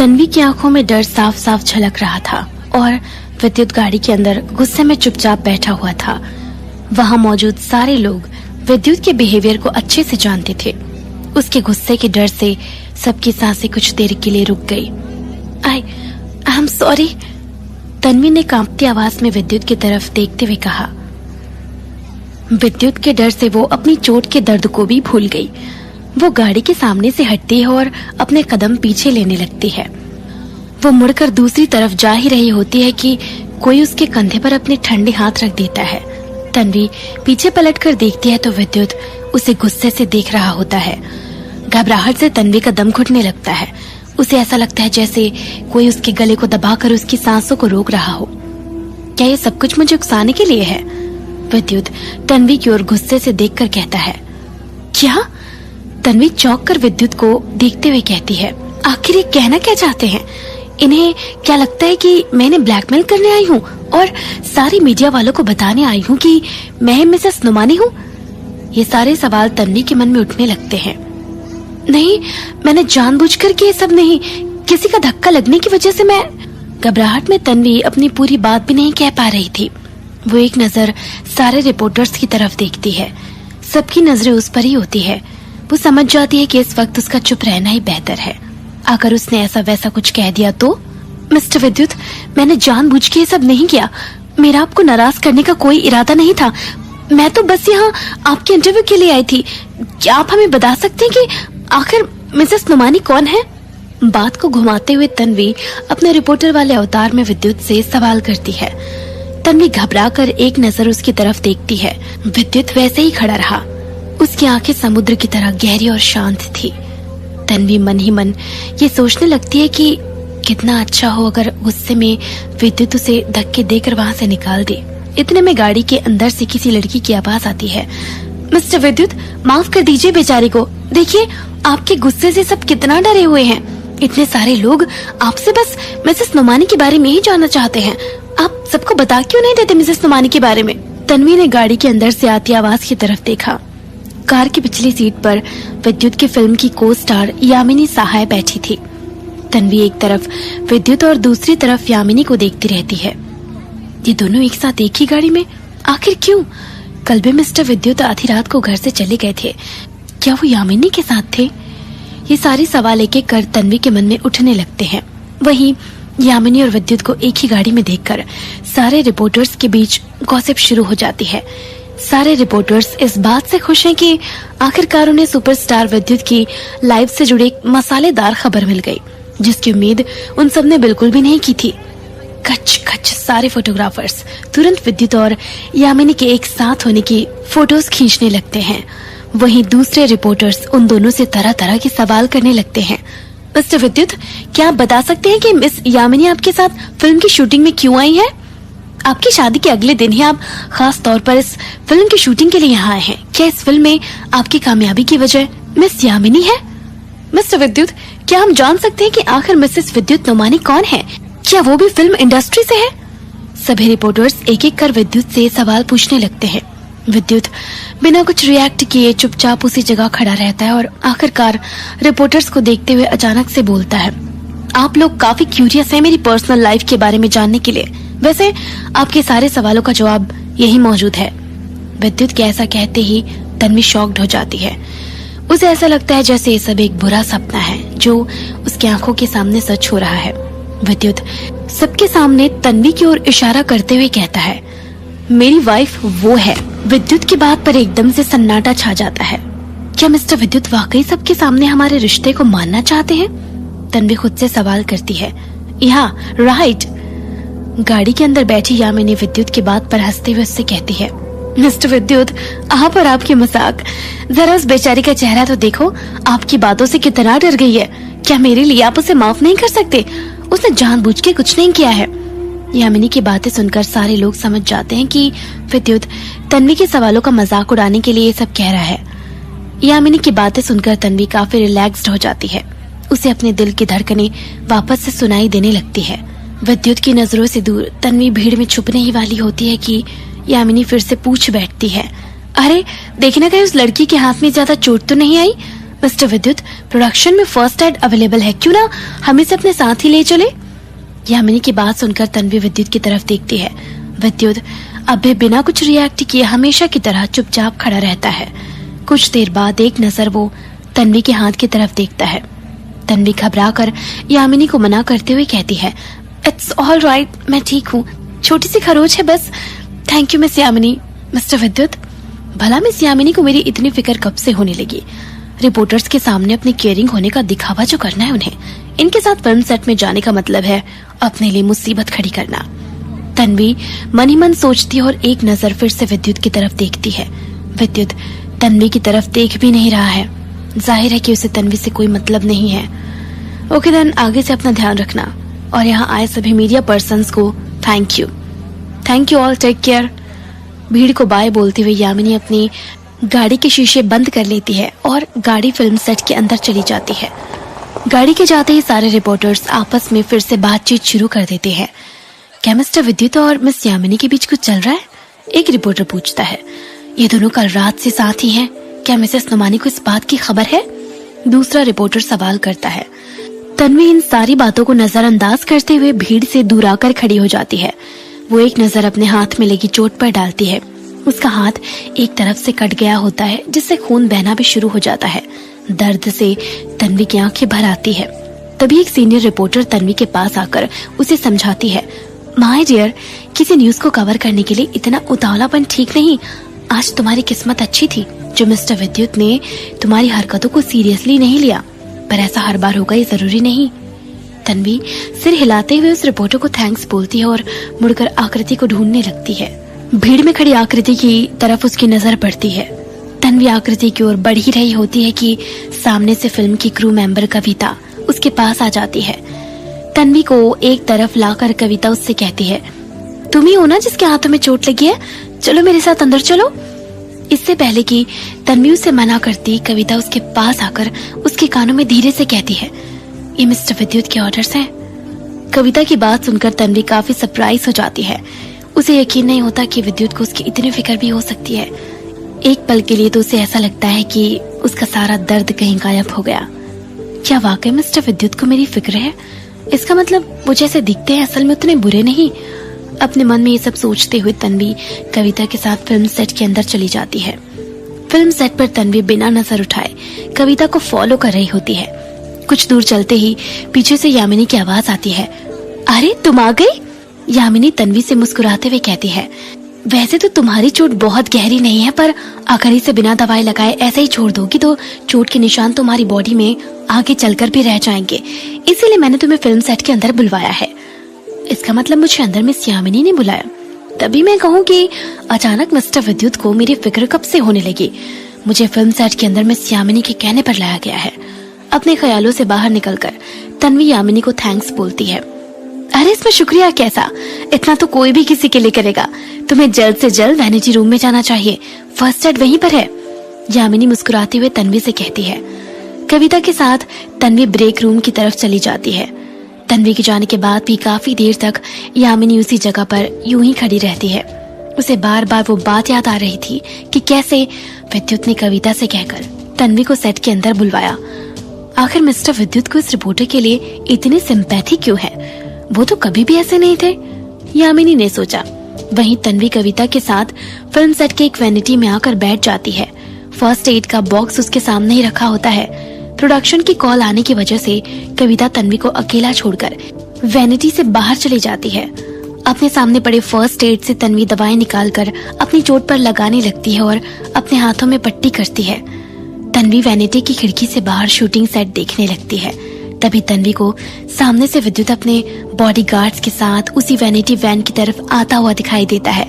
तन्वी की आंखों में डर साफ साफ झलक रहा था और विद्युत गाड़ी के अंदर गुस्से में चुपचाप बैठा हुआ था। वहां मौजूद सारे लोग विद्युत के बिहेवियर को अच्छे से जानते थे। उसके गुस्से के डर से सबकी सांसें कुछ देर के लिए रुक गई। आई एम सॉरी, तन्वी ने कांपती आवाज में विद्युत की तरफ देखते हुए कहा। विद्युत के डर से वो अपनी चोट के दर्द को भी भूल गई। वो गाड़ी के सामने से हटती है और अपने कदम पीछे लेने लगती है। वो मुड़कर दूसरी तरफ जा ही रही होती है कि कोई उसके कंधे पर अपने ठंडे हाथ रख देता है। तन्वी पीछे पलटकर देखती है तो विद्युत उसे गुस्से से देख रहा होता है। घबराहट से तन्वी का दम घुटने लगता है। उसे ऐसा लगता है जैसे कोई उसके गले को दबाकर उसकी सांसों को रोक रहा हो। क्या ये सब कुछ मुझे उकसाने के लिए है? विद्युत तन्वी की ओर गुस्से से देखकर कहता है। क्या? तन्वी चौंक कर विद्युत को देखते हुए कहती है, आखिर ये कहना क्या चाहते हैं? इन्हें क्या लगता है कि मैं इन्हें ब्लैकमेल करने आई हूँ और सारी मीडिया वालों को बताने आई हूँ कि मैं मिसेस नुमानी हूँ? ये सारे सवाल तन्वी के मन में उठने लगते हैं। नहीं, मैंने जानबूझकर के ये सब नहीं, किसी का धक्का लगने की वजह से मैं। घबराहट में तन्वी अपनी पूरी बात भी नहीं कह पा रही थी। वो एक नजर सारे रिपोर्टर्स की तरफ देखती है। सबकी नजरें उस पर ही होती है। वो समझ जाती है कि इस वक्त उसका चुप रहना ही बेहतर है। अगर उसने ऐसा वैसा कुछ कह दिया तो? मिस्टर विद्युत, मैंने जानबूझ के ये सब नहीं किया। मेरा आपको नाराज करने का कोई इरादा नहीं था। मैं तो बस यहाँ आपके इंटरव्यू के लिए आई थी। क्या आप हमें बता सकते हैं कि आखिर मिसेस नुमानी कौन है? बात को घुमाते हुए तन्वी अपने रिपोर्टर वाले अवतार में विद्युत से सवाल करती है। तन्वी घबराकर एक नजर उसकी तरफ देखती है। विद्युत वैसे ही खड़ा रहा। उसकी आंखें समुद्र की तरह गहरी और शांत थी। तन्वी मन ही मन ये सोचने लगती है कि कितना अच्छा हो अगर गुस्से में विद्युत उसे धक्के देकर वहां से निकाल दे। इतने में गाड़ी के अंदर से किसी लड़की की आवाज आती है। मिस्टर विद्युत, माफ कर दीजिए बेचारी को। देखिए, आपके गुस्से से सब कितना डरे हुए हैं। इतने सारे लोग आपसे बस मिसेस नुमानी के बारे में ही जानना चाहते हैं। आप सबको बता क्यों नहीं देते मिसेस नुमानी के बारे में? तन्वी ने गाड़ी के अंदर से आती आवाज की तरफ देखा। कार की पिछली सीट पर विद्युत की फिल्म की को स्टार यामिनी सहाय बैठी थी। तन्वी एक तरफ विद्युत और दूसरी तरफ यामिनी को देखती रहती है। ये दोनों एक साथ एक ही गाड़ी में? आखिर क्यों? कल भी मिस्टर विद्युत आधी रात को घर से चले गए थे। क्या वो यामिनी के साथ थे? ये सारे सवाल एक एक कर तन्वी के मन में उठने लगते हैं। वहीं यामिनी और विद्युत को एक ही गाड़ी में देखकर सारे रिपोर्टर्स के बीच गॉसिप शुरू हो जाती है। सारे रिपोर्टर्स इस बात से खुश हैं कि आखिरकार उन्हें सुपरस्टार विद्युत की लाइफ से जुड़ी एक मसालेदार खबर मिल गई, जिसकी उम्मीद उन सब ने बिल्कुल भी नहीं की थी। कच कच सारे फोटोग्राफर्स तुरंत विद्युत और यामिनी के एक साथ होने की फोटोज खींचने लगते हैं। वहीं दूसरे रिपोर्टर्स उन दोनों से तरह तरह के सवाल करने लगते हैं। मिस्टर विद्युत, क्या आप बता सकते हैं कि मिस यामिनी आपके साथ फिल्म की शूटिंग में क्यों आई है? आपकी शादी के अगले दिन ही आप खास तौर पर इस फिल्म की शूटिंग के लिए यहाँ आए हैं। क्या इस फिल्म में आपकी कामयाबी की वजह मिस यामिनी है? मिस्टर विद्युत, क्या हम जान सकते हैं कि आखिर मिसेस विद्युत नुमानी कौन है? क्या वो भी फिल्म इंडस्ट्री से है? सभी रिपोर्टर्स एक एक कर विद्युत से सवाल पूछने लगते हैं। विद्युत बिना कुछ रिएक्ट किए चुपचाप उसी जगह खड़ा रहता है और आखिरकार रिपोर्टर्स को देखते हुए अचानक से बोलता है, आप लोग काफी क्यूरियस हैं मेरी पर्सनल लाइफ के बारे में जानने के लिए। वैसे आपके सारे सवालों का जवाब यही मौजूद है। विद्युत के ऐसा कहते ही तन्वी शॉक्ड हो जाती है। उसे ऐसा लगता है जैसे ये सब एक बुरा सपना है जो उसकी आंखों के सामने सच हो रहा है। विद्युत सबके सामने तन्वी की ओर इशारा करते हुए कहता है, मेरी वाइफ वो है। विद्युत की बात पर एकदम से सन्नाटा छा जाता है। क्या मिस्टर विद्युत वाकई सबके सामने हमारे रिश्ते को मानना चाहते हैं? तन्वी खुद से सवाल करती है। यहाँ राइट। गाड़ी के अंदर बैठी यामिनी विद्युत की बात पर हंसते हुए उससे कहती है, मिस्टर विद्युत, आप और आपकी मजाक, जरा उस बेचारी का चेहरा तो देखो, आपकी बातों से कितना डर गई है। क्या मेरे लिए आप उसे माफ नहीं कर सकते? उसने जानबूझ के कुछ नहीं किया है। यामिनी की बातें सुनकर सारे लोग समझ जाते हैं कि विद्युत तन्वी के सवालों का मजाक उड़ाने के लिए ये सब कह रहा है। यामिनी की बातें सुनकर तन्वी काफी रिलैक्स्ड हो जाती है। उसे अपने दिल की धड़कनें वापस से सुनाई देने लगती है। विद्युत की नजरों से दूर तन्वी भीड़ में छुपने ही वाली होती है कि यामिनी फिर से पूछ बैठती है, अरे देखना कहीं उस लड़की के हाथ में ज्यादा चोट तो नहीं आई? मिस्टर विद्युत, प्रोडक्शन में फर्स्ट एड अवेलेबल है, क्यों ना हम इसे अपने साथ ही ले चले? यामिनी की बात सुनकर तन्वी विद्युत की तरफ देखती है। विद्युत अब भी बिना कुछ रिएक्ट किए हमेशा की तरह चुपचाप खड़ा रहता है। कुछ देर बाद एक नजर वो तन्वी के हाथ की तरफ देखता है। तन्वी घबराकर यामिनी को मना करते हुए कहती है, इट्स ऑल राइट, मैं ठीक हूँ, छोटी सी खरोच है बस। Thank you miss Yamini. Mister विद्युत, भला मिस यामिनी को मेरी इतनी फिक्र कब से होने लगी? रिपोर्टर्स के सामने अपनी केयरिंग होने का दिखावा जो करना है उन्हें, इनके साथ फिल्म सेट में जाने का मतलब है अपने लिए मुसीबत खड़ी करना। तन्वी मन ही मन सोचती है और एक नजर फिर से विद्युत की तरफ देखती है। विद्युत तन्वी की तरफ देख भी नहीं रहा है। जाहिर है कि उसे तन्वी से कोई मतलब नहीं है। ओके देन, आगे से अपना ध्यान रखना, और यहाँ आए सभी मीडिया पर्सन्स को thank you all, take care. भीड़ को बाय बोलते हुए यामिनी अपनी गाड़ी के शीशे बंद कर लेती है और गाड़ी फिल्म सेट के अंदर चली जाती है। गाड़ी के जाते ही सारे रिपोर्टर्स आपस में फिर से बातचीत शुरू कर देते हैं। क्या मिस्टर विद्युत और मिस यामिनी के बीच कुछ चल रहा है? एक रिपोर्टर पूछता है। ये दोनों कल रात से साथ ही हैं, क्या मिसेस नुमानी को इस बात की खबर है? दूसरा रिपोर्टर सवाल करता है। तन्वी इन सारी बातों को नजरअंदाज करते हुए भीड़ से दूर आकर खड़ी हो जाती है। वो एक नजर अपने हाथ में लगी चोट पर डालती है। उसका हाथ एक तरफ से कट गया होता है, जिससे खून बहना भी शुरू हो जाता है। दर्द से तन्वी की आंखें भर आती है। तभी एक सीनियर रिपोर्टर तन्वी के पास आकर उसे समझाती है, माय डियर, किसी न्यूज को कवर करने के लिए इतना उतावलापन ठीक नहीं। आज तुम्हारी किस्मत अच्छी थी जो मिस्टर विद्युत ने तुम्हारी हरकतों को सीरियसली नहीं लिया, पर ऐसा हर बार होगा ये जरूरी नहीं। तन्वी सिर हिलाते हुए उस रिपोर्टर को थैंक्स बोलती है और मुड़कर आकृति को ढूंढने लगती है। भीड़ में खड़ी आकृति की तरफ उसकी नजर पड़ती है। तन्वी आकृति की ओर बढ़ ही रही होती है कि सामने से फिल्म की क्रू मेंबर कविता उसके पास आ जाती है। तन्वी को एक तरफ लाकर कविता उससे कहती है, तुम ही हो ना जिसके हाथों में चोट लगी है, चलो मेरे साथ अंदर चलो। इससे पहले कि तन्वी उसे मना करती, कविता उसके पास आकर उसके कानों में धीरे से कहती है, ये मिस्टर विद्युत के ऑर्डर्स हैं। कविता की बात सुनकर तन्वी काफी सरप्राइज हो जाती है। उसे यकीन नहीं होता कि विद्युत को उसकी इतनी फिक्र भी हो सकती है। एक पल के लिए तो उसे ऐसा लगता है कि उसका सारा दर्द कहीं गायब हो गया। क्या वाकई मिस्टर विद्युत को मेरी फिक्र है? इसका मतलब वो जैसे दिखते हैं असल में उतने बुरे नहीं। अपने मन में ये सब सोचते हुए तन्वी कविता के साथ फिल्म सेट के अंदर चली जाती है। फिल्म सेट पर तन्वी बिना नजर उठाए कविता को फॉलो कर रही होती है। कुछ दूर चलते ही पीछे से यामिनी की आवाज आती है, अरे तुम आ गई? यामिनी तन्वी से मुस्कुराते हुए कहती है, वैसे तो तुम्हारी चोट बहुत गहरी नहीं है, पर अगर इसे बिना दवाई लगाए ऐसे ही छोड़ दोगी तो चोट के निशान तुम्हारी बॉडी में आगे चलकर भी रह जाएंगे, इसीलिए मैंने तुम्हें फिल्म सेट के अंदर बुलवाया है। इसका मतलब मुझे अंदर मिस यामिनी ने बुलाया? तभी मैं कहूँ कि अचानक मिस्टर विद्युत को मेरी फिक्र कब से होने लगी। मुझे फिल्म सेट के अंदर मिस यामिनी के कहने पर लाया गया है। अपने ख्यालों से बाहर निकलकर तन्वी यामिनी को थैंक्स बोलती है। अरे इसमें शुक्रिया कैसा, इतना तो कोई भी किसी के लिए करेगा। तुम्हें जल्द से जल्द वैनिटी रूम में जाना चाहिए, फर्स्ट एड वहीं पर है। यामिनी मुस्कुराते हुए तन्वी से कहती है। कविता के साथ तन्वी ब्रेक रूम की तरफ चली जाती है। तन्वी के जाने के बाद भी काफी देर तक यामिनी उसी जगह पर यूं ही खड़ी रहती है। उसे बार बार वो बात याद आ रही थी कि कैसे विद्युत ने कविता से कहकर तन्वी को सेट के अंदर बुलवाया। आखिर मिस्टर विद्युत को इस रिपोर्टर के लिए इतनी सिंपैथी क्यों है? वो तो कभी भी ऐसे नहीं थे, यामिनी ने सोचा। वहीं तन्वी कविता के साथ फिल्म सेट के एक वैनिटी में आकर बैठ जाती है। फर्स्ट एड का बॉक्स उसके सामने ही रखा होता है। प्रोडक्शन की कॉल आने की वजह से कविता तन्वी को अकेला छोड़कर वैनिटी से बाहर चली जाती है। अपने सामने पड़े फर्स्ट एड से तन्वी दवाएं निकालकर अपनी चोट पर लगाने लगती है और अपने हाथों में पट्टी करती है। तन्वी वैनिटी की खिड़की से बाहर शूटिंग सेट देखने लगती है। तभी तन्वी को सामने से विद्युत अपने बॉडीगार्ड्स के साथ उसी वैनिटी वैन की तरफ आता हुआ दिखाई देता है।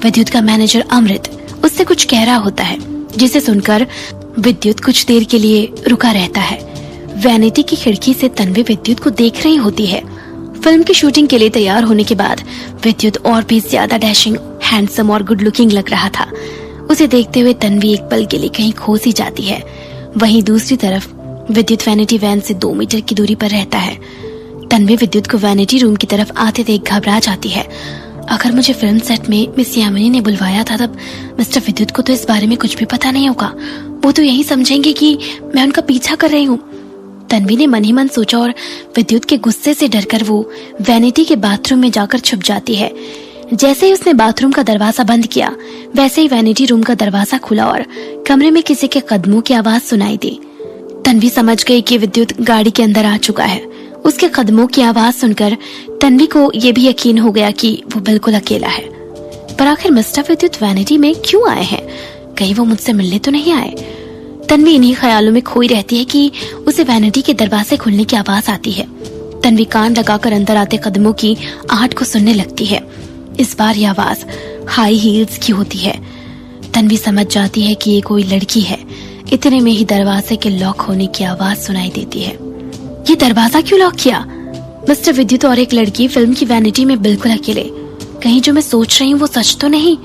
विद्युत का मैनेजर अमृत उससे कुछ कह रहा होता है, जिसे सुनकर विद्युत कुछ देर के लिए रुका रहता है। वैनिटी की खिड़की से तन्वी विद्युत को देख रही होती है। फिल्म की शूटिंग के लिए तैयार होने के बाद विद्युत और भी ज्यादा डैशिंग, हैंडसम और गुड लुकिंग लग रहा था। उसे देखते हुए तन्वी एक पल के लिए कहीं खो सी जाती है। वहीं दूसरी तरफ विद्युत वैनिटी वैन से 2 मीटर की दूरी पर रहता है। तन्वी विद्युत को वैनिटी रूम की तरफ आते देख घबरा जाती है। अगर मुझे फिल्म सेट में मिस यामिनी ने बुलवाया था, तब मिस्टर विद्युत को तो इस बारे में कुछ भी पता नहीं होगा। वो तो यही समझेंगे कि मैं उनका पीछा कर रही हूँ। तन्वी ने मन ही मन सोचा और विद्युत के गुस्से से डरकर वो वैनिटी के बाथरूम में जाकर छुप जाती है। जैसे ही उसने बाथरूम का दरवाजा बंद किया, वैसे ही वैनिटी रूम का दरवाजा खुला और कमरे में किसी के कदमों की आवाज सुनाई दी। तन्वी समझ गई कि विद्युत गाड़ी के अंदर आ चुका है। उसके कदमों की आवाज सुनकर तन्वी को यह भी यकीन हो गया कि वो बिल्कुल अकेला है। पर आखिर मिस्टर विद्युत वैनिटी में क्यों आए हैं? कहीं वो मुझसे मिलने तो नहीं आए? तन्वी इन्हीं ख्यालों में खोई रहती है कि उसे वैनिटी के दरवाजे खुलने की आवाज आती है। तन्वी कान लगाकर अंदर आते कदमों की आहट को सुनने लगती है। इस बार यह आवाज हाई हील्स की होती है। तन्वी समझ जाती है कि ये कोई लड़की है। इतने में ही दरवाजे के लॉक होने की आवाज सुनाई देती है। ये दरवाजा क्यों लॉक किया? मिस्टर विद्युत और एक लड़की फिल्म की वैनिटी में बिल्कुल अकेले। कहीं जो मैं सोच रही हूँ वो सच तो नहीं?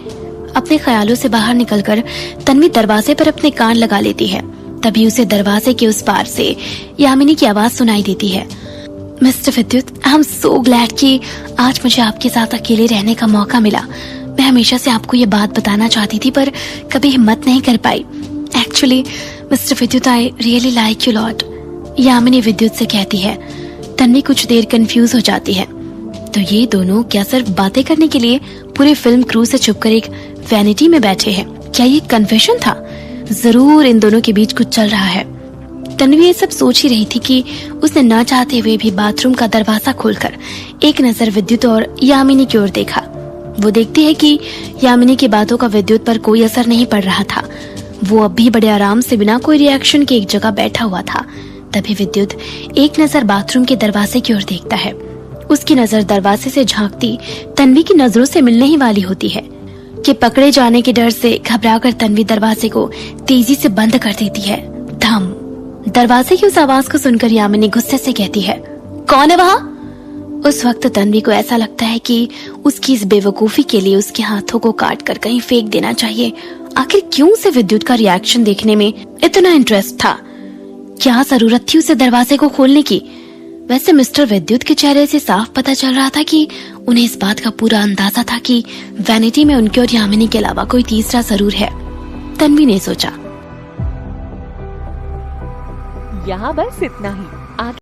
अपने ख्यालों से बाहर निकलकर तन्वी दरवाजे पर अपने कान लगा लेती है। तभी उसे दरवाजे के उस पार से यामिनी की आवाज सुनाई देती है। मिस्टर विद्युत, आई एम सो ग्लैड कि आज मुझे आपके साथ अकेले रहने का मौका मिला। मैं हमेशा से आपको ये बात बताना चाहती थी पर कभी हिम्मत नहीं कर पाई। एक्चुअली मिस्टर विद्युत, I really like you lot, Yamini विद्युत से कहती है। तन्वी कुछ देर कंफ्यूज हो जाती है। तो ये दोनों क्या सिर्फ बातें करने के लिए पूरे फिल्म क्रू से छुपकर एक वैनिटी में बैठे हैं? क्या ये कन्फेशन था? जरूर इन दोनों के बीच कुछ चल रहा है। तन्वी ये सब सोच ही रही थी कि उसने न चाहते हुए भी बाथरूम का दरवाजा खोलकर एक नजर विद्युत और यामिनी की ओर देखा। वो देखती है कि यामिनी की बातों का विद्युत पर कोई असर नहीं पड़ रहा था। वो अब भी बड़े आराम से बिना कोई रिएक्शन के एक जगह बैठा हुआ था। तभी विद्युत एक नजर बाथरूम के दरवाजे की ओर देखता है। उसकी नजर दरवाजे से झांकती तन्वी की नजरों से मिलने ही वाली होती है कि पकड़े जाने के डर से घबराकर तन्वी दरवाजे को तेजी से बंद कर देती है। धम। दरवाजे की उस आवाज को सुनकर यामिनी गुस्से से कहती है, कौन है वहाँ? उस वक्त तन्वी को ऐसा लगता है कि उसकी इस बेवकूफी के लिए उसके हाथों को काट कर कहीं फेंक देना चाहिए। आखिर क्यों उसे विद्युत का रिएक्शन देखने में इतना इंटरेस्ट था? क्या जरूरत थी उसे दरवाजे को खोलने की? वैसे मिस्टर विद्युत के चेहरे से साफ पता चल रहा था कि उन्हें इस बात का पूरा अंदाजा था कि वैनिटी में उनके और यामिनी के अलावा कोई तीसरा जरूर है। तन्वी ने सोचा। यहाँ बस इतना ही।